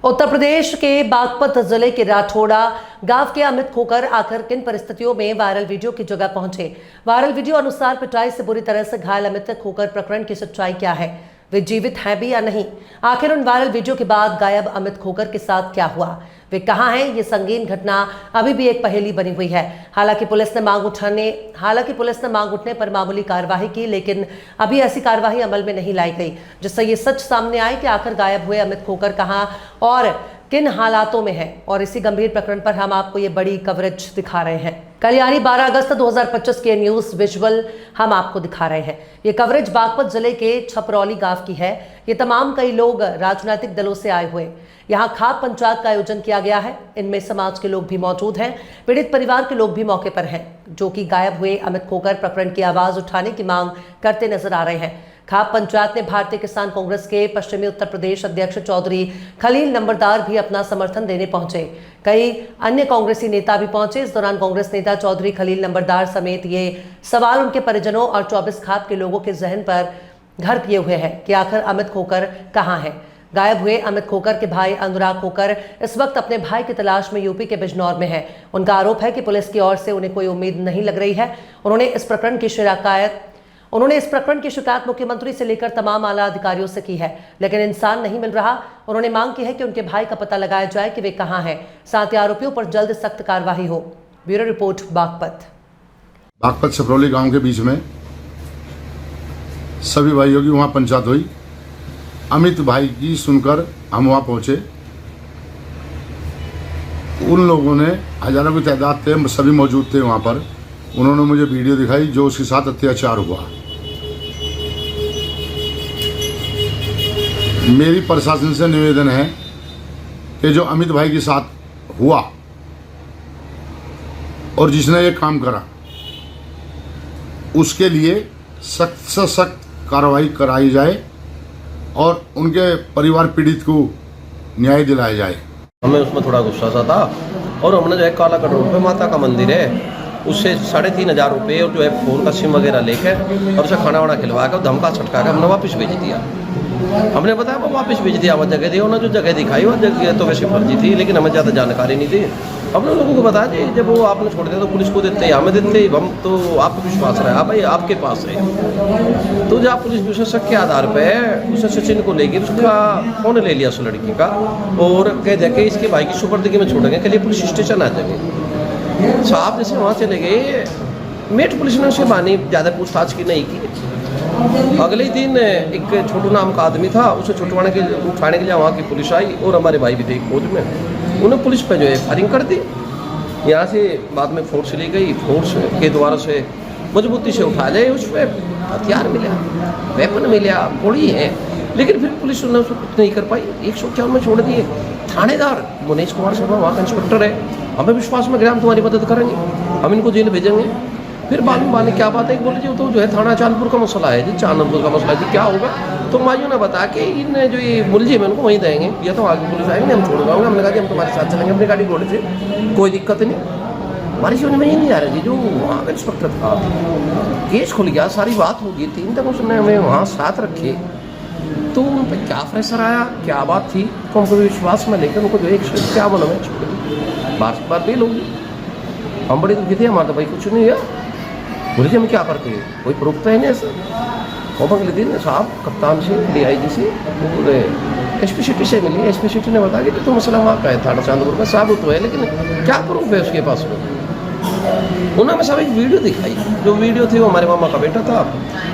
उत्तर प्रदेश के बागपत जिले के राठौड़ा गांव के अमित खोकर आखिर किन परिस्थितियों में वायरल वीडियो की जगह पहुंचे। वायरल वीडियो अनुसार पिटाई से बुरी तरह से घायल अमित खोकर प्रकरण की सच्चाई क्या है, वे जीवित हैं भी या नहीं, आखिर उन वायरल वीडियो के बाद गायब अमित खोकर के साथ क्या हुआ, वे कहां हैं, ये संगीन घटना अभी भी एक पहेली बनी हुई है। हालांकि पुलिस ने मांग उठने पर मामूली कार्रवाई की, लेकिन अभी ऐसी कार्रवाई अमल में नहीं लाई गई, जिससे ये सच सामने आए कि आखिर गायब हुए अमित खोकर कहां और किन हालातों में है। और इसी गंभीर प्रकरण पर हम आपको ये बड़ी कवरेज दिखा रहे हैं। कल यानी 12 अगस्त 2025 के न्यूज विजुअल हम आपको दिखा रहे हैं। ये कवरेज बागपत जिले के छपरौली गांव की है। ये तमाम कई लोग राजनीतिक दलों से आए हुए यहाँ खाप पंचायत का आयोजन किया गया है। इनमें समाज के लोग भी मौजूद हैं, पीड़ित परिवार के लोग भी मौके पर हैं, जो कि गायब हुए अमित खोकर प्रकरण की आवाज उठाने की मांग करते नजर आ रहे हैं। खाप पंचायत में भारतीय किसान कांग्रेस के पश्चिमी उत्तर प्रदेश अध्यक्ष चौधरी खलील नंबरदार भी अपना समर्थन देने पहुंचे। कई अन्य कांग्रेसी नेता भी पहुंचे। इस दौरान कांग्रेस नेता चौधरी खलील नंबरदार समेत ये सवाल उनके परिजनों और 24 खाप के लोगों के जहन पर घर किए हुए हैं कि आखिर अमित खोकर कहां है। गायब हुए अमित खोकर के भाई अनुराग खोकर इस वक्त अपने भाई की तलाश में यूपी के बिजनौर में है। उनका आरोप है कि पुलिस की ओर से उन्हें कोई उम्मीद नहीं लग रही है। उन्होंने इस प्रकरण की शिकायत मुख्यमंत्री से लेकर तमाम आला अधिकारियों से की है, लेकिन इंसान नहीं मिल रहा। उन्होंने मांग की है कि उनके भाई का पता लगाया जाए कि वे कहां हैं, साथ ही आरोपियों पर जल्द सख्त कार्रवाई हो। ब्यूरो रिपोर्ट बागपत छपरौली गांव के बीच में सभी भाइयों की वहां पंचायत हुई। अमित भाई की सुनकर हम वहां पहुंचे। उन लोगों ने हजारों की तादाद थे, सभी मौजूद थे वहां पर। उन्होंने मुझे वीडियो दिखाई जो उसके साथ अत्याचार हुआ। मेरी प्रशासन से निवेदन है कि जो अमित भाई के साथ हुआ और जिसने ये काम करा, उसके लिए सख्त से सख्त कार्रवाई कराई जाए और उनके परिवार पीड़ित को न्याय दिलाया जाए। हमें उसमें थोड़ा गुस्सा सा था और हमने जो है काला कटोर पे माता का मंदिर है, उससे 3,500 रुपये और जो है फ़ोन का सिम वगैरह लेकर और उसे खाना वाना खिलवा कर धमका छटका कर हमने वापस भेज दिया। हमने बताया वो वापस भेज दिया, वह जगह दी, उन्होंने जो जगह दिखाई वह जगह तो वैसे फर्जी थी, लेकिन हमें ज़्यादा जानकारी नहीं थी। हमने लोगों को बताया जी जब वो आपने छोड़ दिया तो पुलिस को देते, हमें देते, हम तो आपको विश्वास रहा भाई आपके पास है। तो जब पुलिस विशेषज्ञ के आधार पर उसे सचिन को लेकर उसका फ़ोन ले लिया उस लड़की का और कह दे के इसके भाई की सुपर्दगी में छोड़ेंगे के लिए पुलिस स्टेशन आ जाएंगे। साहब जैसे वहाँ चले गए, मेट पुलिस ने उसके बानी ज़्यादा पूछताछ की नहीं की। अगले ही दिन एक छोटू नाम का आदमी था, उसे उठाने के लिए वहाँ की पुलिस आई और हमारे भाई भी थे खोज में। उन्होंने पुलिस पे जो है फायरिंग कर दी। यहाँ से बाद में फोर्स ली गई, फोर्स के द्वारा से मजबूती से उठा ले, उस पर हथियार मिला, वेपन मिला, गोली है, लेकिन फिर पुलिस ने उसको कुछ नहीं कर पाई। 151 में छोड़ दिए। थानेदार मुनेश कुमार शर्मा वहाँ का इंस्पेक्टर है, हमें विश्वास में गया हम तुम्हारी मदद करेंगे, हम इनको जेल भेजेंगे। फिर बाद में क्या बात है, बोले जी तो जो है थाना चांदपुर का मसला है जी, चांदपुर का मसला जी क्या होगा। तो माइयों ने बताया कि इन जो ये मुलजिम है उनको वहीं देंगे, या तो आगे पुलिस आएंगे हम छोड़ जाऊँगा। हमने कहा कि हम तुम्हारे साथ चलेंगे अपनी गाड़ी घोड़े से, कोई दिक्कत नहीं। हमारी समझ में ये नहीं आ रही थी, जो वहाँ का इंस्पेक्टर था केस खुल गया, सारी बात हो गई, 3 तक उसने हमें वहाँ साथ रखे। तो उन पर क्या प्रेशर आया, क्या बात थी, तो हमको विश्वास में लेकर उनको जो 151 में छोड़ बात बेल होगी। हम बड़े दुखी थे, हमारा तो भाई कुछ नहीं है। बोले जी हम क्या करते हैं, कोई प्रूफ तो है नहीं ऐसा। और अगले दिन साहब कप्तान से DIG से पूरे SP सिटी से मिली। SP सिटी ने बताया कि तो मसला वहाँ का है, थाना चांदपुर में साबुत हुआ है, लेकिन क्या प्रूफ है उसके पास में। उन्होंने हमें सब एक वीडियो दिखाई, जो वीडियो थी वो हमारे मामा का बेटा था,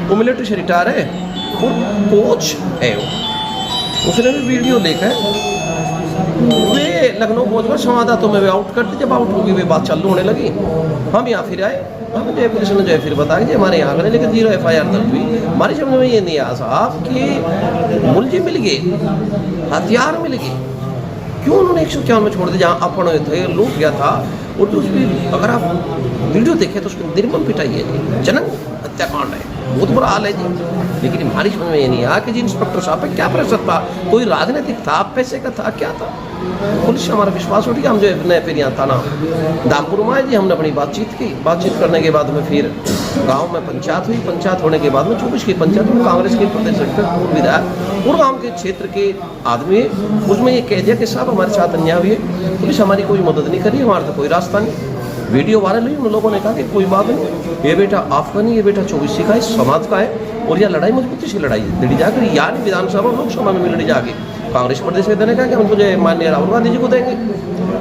वो मिलिट्री से रिटायर है और कोच है वो। उसने भी वीडियो देखा है, वे लखनऊ पहुँच कर संवाददातों में वे आउट करते, जब आउट होगी वे बात चालू होने लगी। हम यहाँ फिर आए, हमें जो पुलिस ने जो है फिर बताया कि हमारे यहाँ करें, लेकिन 0 FIR दर्ज हुई। हमारी समझ में ये नहीं आया साहब कि मुलजिम मिल गए, हथियार मिल गए, क्यों उन्होंने 151 में छोड़ दिया जहाँ अपन थे, लूट गया था। और तो उसमें अगर आप वीडियो देखें तो उसमें निर्मम पिटाई है, जनक हत्याकांड है। बहुत बुरा हाल है जी। लेकिन हमारी समझ में ये नहीं आया कि जी इंस्पेक्टर साहब पे क्या प्रेशर था, कोई राजनीतिक था, पैसे का था, क्या था। पुलिस से हमारा विश्वास उठ गया। हम जो अपने फिर यहाँ थाना दामपुर में आए जी, हमने अपनी बातचीत की। बातचीत करने के बाद में फिर गांव में पंचायत हुई। पंचायत होने के बाद में 24 की पंचायत में कांग्रेस के प्रदेश पूर्व विधायक और गाँव के क्षेत्र के आदमी, उसमें ये कह दिया कि साहब हमारे साथ अन्याय हुई है, पुलिस हमारी कोई मदद नहीं करी, हमारा तो कोई रास्ता नहीं। वीडियो वायरल हुई, उन लोगों ने कहा कि कोई बात नहीं, ये बेटा आपका नहीं, ये बेटा 24 का है, समाज का है, और यह लड़ाई मजबूती से लड़ाई लड़ी जाकर यानी विधानसभा और लोकसभा में लड़ी जाके कांग्रेस प्रदेश में देने का कि हम तुझे माननीय राहुल गांधी जी को देंगे।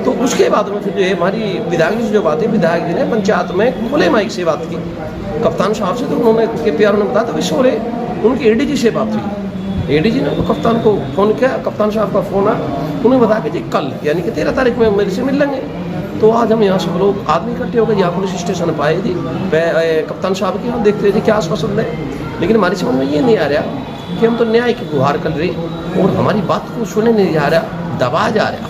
तो उसके बाद में फिर जो है हमारी विधायक जी से जो बात है, विधायक जी ने पंचायत में खुले माइक से बात की कप्तान साहब से। तो उन्होंने के प्यार ने बताया, तो विश्व उनकी एडीजी से बात हुई। एडीजी ने तो कप्तान को फ़ोन किया, कप्तान साहब का फ़ोन आया, उन्हें बताया कि जी कल यानी कि 13 तारीख में मेरे से मिल लेंगे। तो आज हम यहाँ सब लोग आदमी इकट्ठे हो गए यहाँ पुलिस स्टेशन पर आए जी। कप्तान साहब की हम देखते हैं जी क्या आश्वासन है, लेकिन हमारी समझ में ये नहीं आ रहा कि हम तो न्याय की गुहार कर रहे और हमारी बात को सुने नहीं जा रहा, दबाया जा रहा।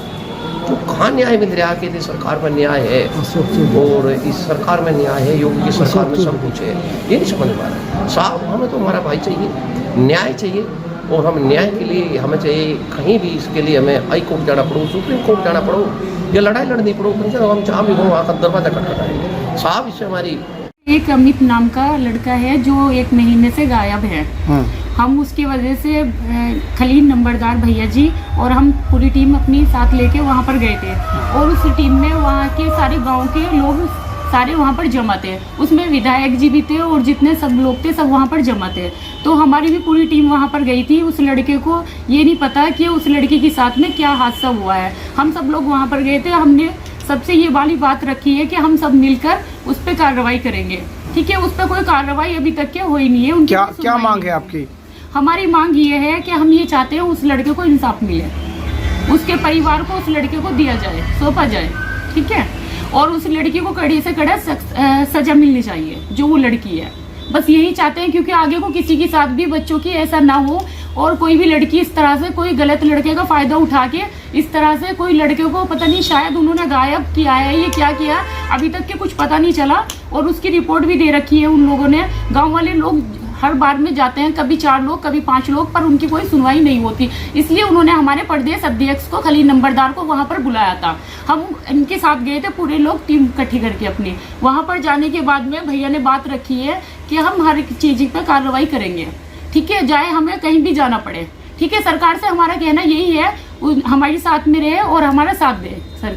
तो कहाँ न्याय मिल रहा कि सरकार में न्याय है और इस सरकार में न्याय है, योगी की सरकार में सब कुछ है, ये नहीं समझ पा रहा। साहब हमें तो हमारा भाई चाहिए, न्याय चाहिए, और हम न्याय के लिए हमें चाहिए कहीं भी इसके लिए हमें हाई कोर्ट जाना पड़ो, सुप्रीम कोर्ट जाना पड़ो, या लड़ाई लड़नी पड़ो, कम से कम हम जहाँ भी हो वहाँ का दरवाजा खटखटाएंगे। साहब इससे हमारी एक अमित नाम का लड़का है जो 1 महीने से गायब है। हम उसकी वजह से खलील नंबरदार भैया जी और हम पूरी टीम अपनी साथ लेके वहाँ पर गए थे, और उस टीम में वहाँ के सारे गांव के लोग सारे वहाँ पर जमा थे। उसमें विधायक जी भी थे और जितने सब लोग थे सब वहाँ पर जमा थे। तो हमारी भी पूरी टीम वहाँ पर गई थी। उस लड़के को ये नहीं पता कि उस लड़की के साथ में क्या हादसा हुआ है। हम सब लोग वहाँ पर गए थे। हमने सबसे ये वाली बात रखी है कि हम सब मिलकर उस पर कार्रवाई करेंगे, ठीक है। उस पर कोई कार्रवाई अभी तक क्या हुई नहीं है। उनकी क्या मांग है आपकी? हमारी मांग ये है कि हम ये चाहते हैं उस लड़के को इंसाफ मिले, उसके परिवार को उस लड़के को दिया जाए, सौंपा जाए, ठीक है। और उस लड़की को कड़ी से कड़ा सजा मिलनी चाहिए जो वो लड़की है। बस यही चाहते हैं, क्योंकि आगे को किसी के साथ भी बच्चों की ऐसा ना हो, और कोई भी लड़की इस तरह से कोई गलत लड़के का फायदा उठा के इस तरह से कोई लड़के को पता नहीं शायद उन्होंने गायब किया है, ये क्या किया अभी तक के कुछ पता नहीं चला। और उसकी रिपोर्ट भी दे रखी है उन लोगों ने। गाँव वाले लोग हर बार में जाते हैं, कभी 4 लोग कभी 5 लोग, पर उनकी कोई सुनवाई नहीं होती। इसलिए उन्होंने हमारे प्रदेश अध्यक्ष को खलील नंबरदार को वहां पर बुलाया था। हम इनके साथ गए थे, पूरे लोग टीम इकट्ठी करके अपनी। वहां पर जाने के बाद में भैया ने बात रखी है कि हम हर एक चीज पर कार्रवाई करेंगे, ठीक है, चाहे हमें कहीं भी जाना पड़े, ठीक है। सरकार से हमारा कहना यही है हमारे साथ में रहे और हमारा साथ दे सर।